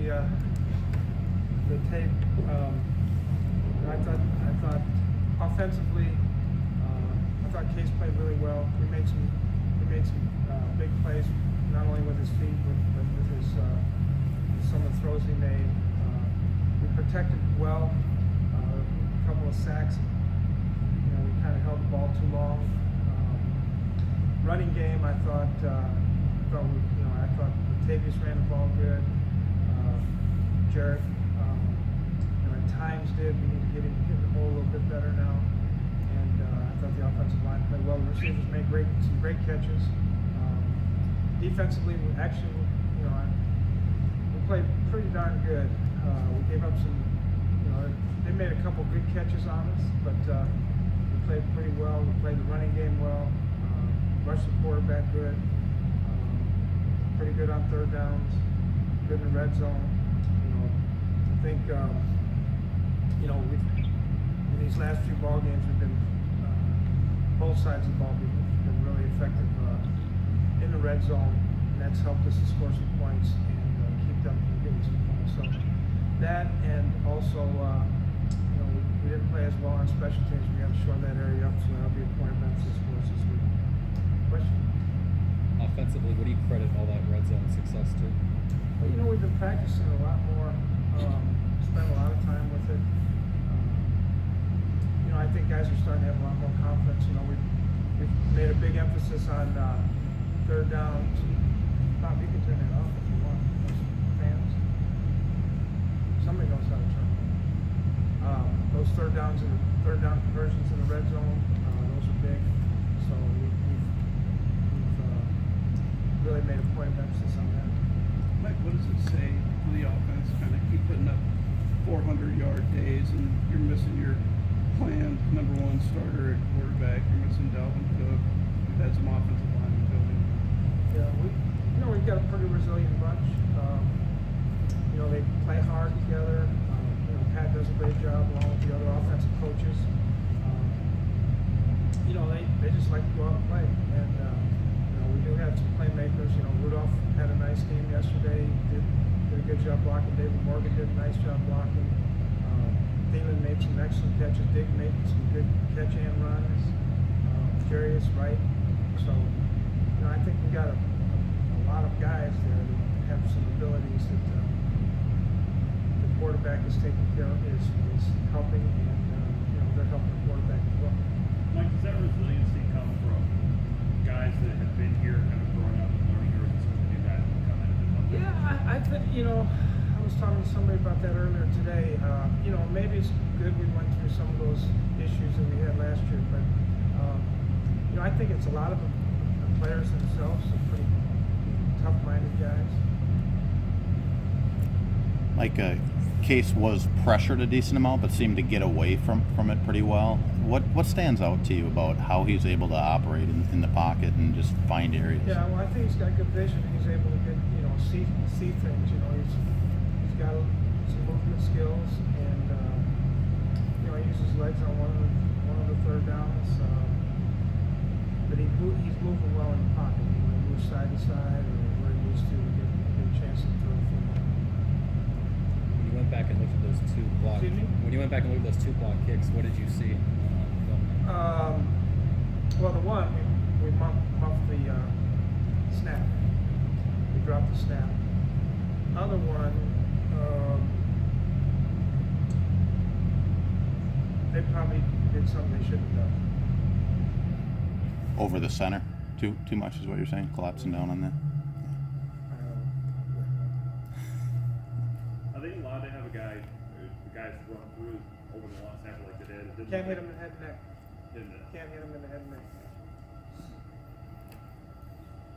the tape. I thought offensively, I thought Case played really well. We made some big plays, not only with his feet, but with his some of the throws he made. We protected well. A couple of sacks. We kind of held the ball too long. Running game, I thought Latavius ran the ball good. Jarrett, at times did. We need to get him hit the hole a little bit better now. And I thought the offensive line played well. The receivers made some great catches. Defensively, we played pretty darn good. We gave up some, they made a couple good catches on us, but we played pretty well. We played the running game well. Rushed the quarterback good. Pretty good on third downs. Good in the red zone. I think, in these last few ball games, we've been both sides of the ball. We've been really effective in the red zone, and that's helped us to score some points and keep them from getting some points. So that, and also, we didn't play as well on special teams. We got to shore that area up, so that'll be a point of emphasis for us this week. Question? Offensively, what do you credit all that red zone success to? Well, we've been practicing a lot more. Spent a lot of time with it. I think guys are starting to have a lot more confidence. We've made a big emphasis on third downs. Bob, you can turn it off if you want. Those fans. Somebody knows how to turn it on. Those third down conversions in the red zone, those are big. So we've really made a point of emphasis on that. Mike, what does it say to the offense? Kind of keep putting up 400-yard days, and you're missing your planned number one starter at quarterback. You're missing Dalvin Cook. We've had some offensive linemen building. Yeah, we've got a pretty resilient bunch. They play hard together. Pat does a great job along with the other offensive coaches. They just like to go out and play. And we do have some playmakers. Rudolph had a nice game yesterday. Did a good job blocking. David Morgan did a nice job blocking. Thielen made some excellent catches. Dick made some good catch and runs. Jarius Wright. So, I think we got a lot of guys there that have some abilities that the quarterback is taking care of, is helping, and they're helping the quarterback as well. Mike, does that resiliency come from guys that have been here, kind of growing up and learning, or is it some of the new guys that come in and help? Yeah, I think, I was talking to somebody about that earlier today. Maybe it's good we went through some of those issues that we had last year, but I think it's a lot of the players themselves are pretty tough-minded guys. Like Case was pressured a decent amount, but seemed to get away from it pretty well. What stands out to you about how he's able to operate in the pocket and just find areas? Yeah, well, I think he's got good vision. He's able to get, see things. He's got some movement skills, and he uses his legs on one of the third downs. But he's moving well in the pocket. He moves side to side, or where he needs to get a chance to throw the football. When you went back and looked at those two block, kicks, what did you see on film? Well, the one we muffed the snap. We dropped the snap. Other one, they probably did something they shouldn't have done. Over the center, too much is what you're saying, collapsing down on that. Are they allowed to have the guys run through over the long snapper like they did? Can't hit him in the head and neck. Didn't it? Can't hit him in the head and neck.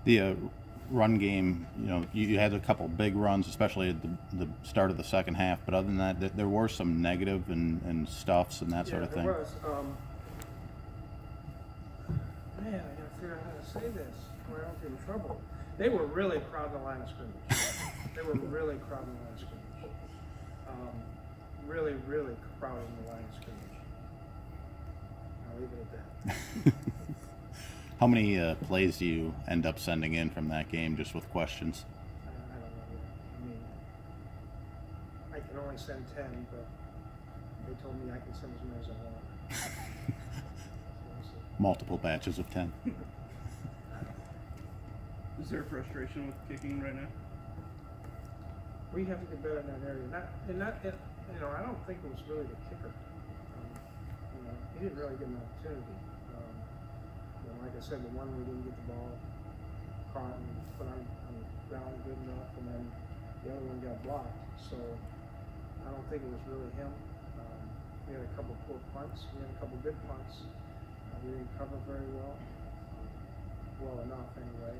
The run game, you had a couple big runs, especially at the start of the second half, but other than that, there were some negative and stuffs and that sort of thing. There was. Man, I gotta figure out how to say this or I don't get in trouble. They were really crowding the line of scrimmage. They were really crowding the line of scrimmage. Really, really crowding the line of scrimmage. I'll leave it at that. How many plays do you end up sending in from that game just with questions? I don't know. I can only send 10, but they told me I can send as many as I want. So we'll see. Multiple batches of 10. Is there frustration with kicking right now? We have to get better in that area. You know, I don't think it was really the kicker. You know, he didn't really get an opportunity. You know, like I said, the one we didn't get the ball caught and put on the ground good enough, and then the other one got blocked. So I don't think it was really him. We had a couple poor punts. We had a couple good punts. We didn't cover very well. Well enough anyway.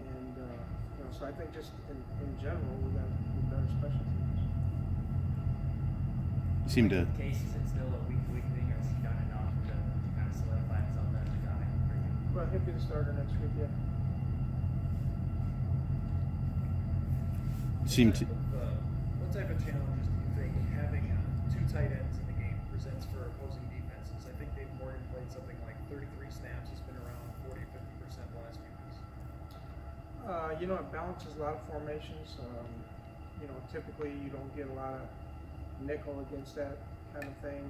And you know, so I think just in general, we got to be better special teams. You seem to. Case, is it still a week-to-week thing, or has he done enough to kind of solidify himself as a guy? Well, he'll be the starter next week, yeah. Seem to. What type of challenges do you think having two tight ends in the game presents for opposing defenses? I think Dave Morgan played something like 33 snaps. He's been around 40 or 50% the last few weeks. You know, it balances a lot of formations. You know, typically you don't get a lot of nickel against that kind of thing.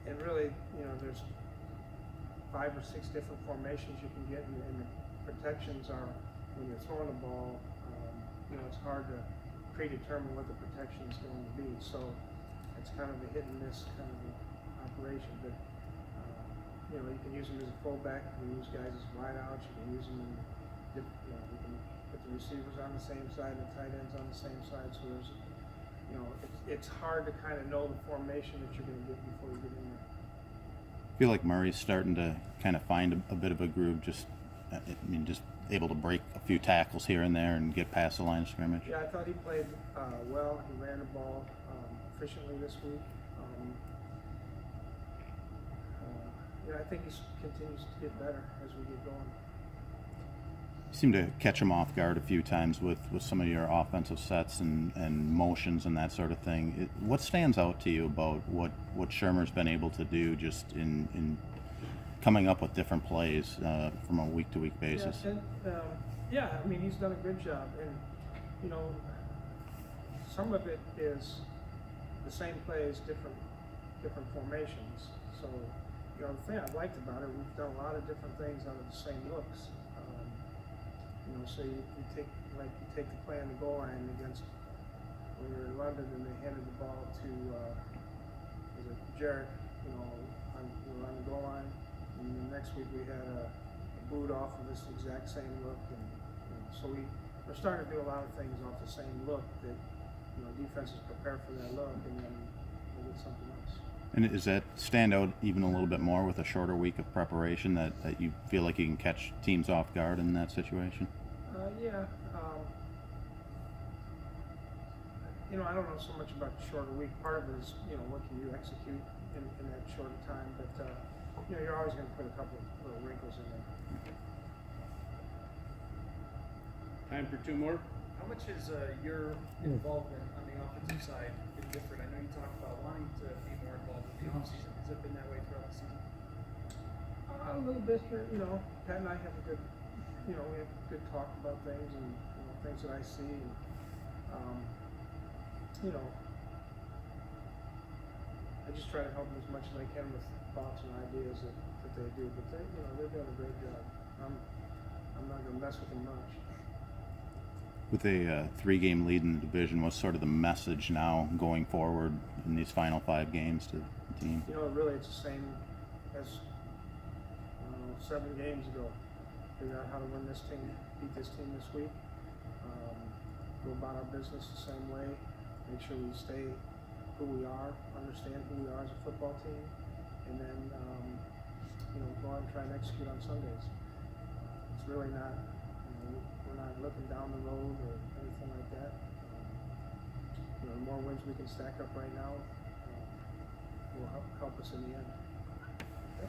And really, you know, there's 5 or 6 different formations you can get, and the protections are, when you're throwing the ball, you know, it's hard to predetermine what the protection is going to be. So it's kind of a hit and miss kind of an operation. But you know, you can use them as a fullback. You can use guys as wideouts. You can use them in, you know, you can put the receivers on the same side and the tight ends on the same side. So there's, you know, it's hard to kind of know the formation that you're going to get before you get in there. I feel like Murray's starting to kind of find a bit of a groove. Just able to break a few tackles here and there and get past the line of scrimmage. Yeah, I thought he played well. He ran the ball efficiently this week. Yeah, I think he continues to get better as we get going. You seem to catch him off guard a few times with some of your offensive sets and motions and that sort of thing. What stands out to you about what Shermer's been able to do just in coming up with different plays from a week-to-week basis? Yeah, and, yeah, I mean, he's done a good job. And, you know, some of it is the same plays, different formations. So, you know, the thing I liked about it, we've done a lot of different things out of the same looks. You know, so you take the play on the goal line against, when we were in London and they handed the ball to was it Jarrett, you know, on the goal line. And the next week we had a boot off of this exact same look, and you know, so we're starting to do a lot of things off the same look that, you know, defenses prepare for that look, and then we'll get something else. And does that stand out even a little bit more with a shorter week of preparation, that you feel like you can catch teams off guard in that situation? Yeah. You know, I don't know so much about the shorter week. Part of it is, you know, what can you execute in that shorter time, but you know, you're always going to put a couple of little wrinkles in there. Time for 2 more. How much has your involvement on the offensive side been different? I know you talked about wanting to be more involved in the offseason. Has it been that way throughout the season? A little bit, you know. Pat and I have a good, you know, we have good talk about things, and you know, things that I see, and you know, I just try to help them as much as I can with thoughts and ideas that they do. But they, you know, they're doing a great job. I'm not going to mess with them much. With a 3-game lead in the division, what's sort of the message now going forward in these final 5 games to the team? You know, really, it's the same as 7 games ago. Figure out how to win this team, beat this team this week. Go about our business the same way. Make sure we stay who we are, understand who we are as a football team, and then you know, go out and try and execute on Sundays. It's really not, you know, we're not looking down the road or anything like that. You know, the more wins we can stack up right now will help us in the end. Okay.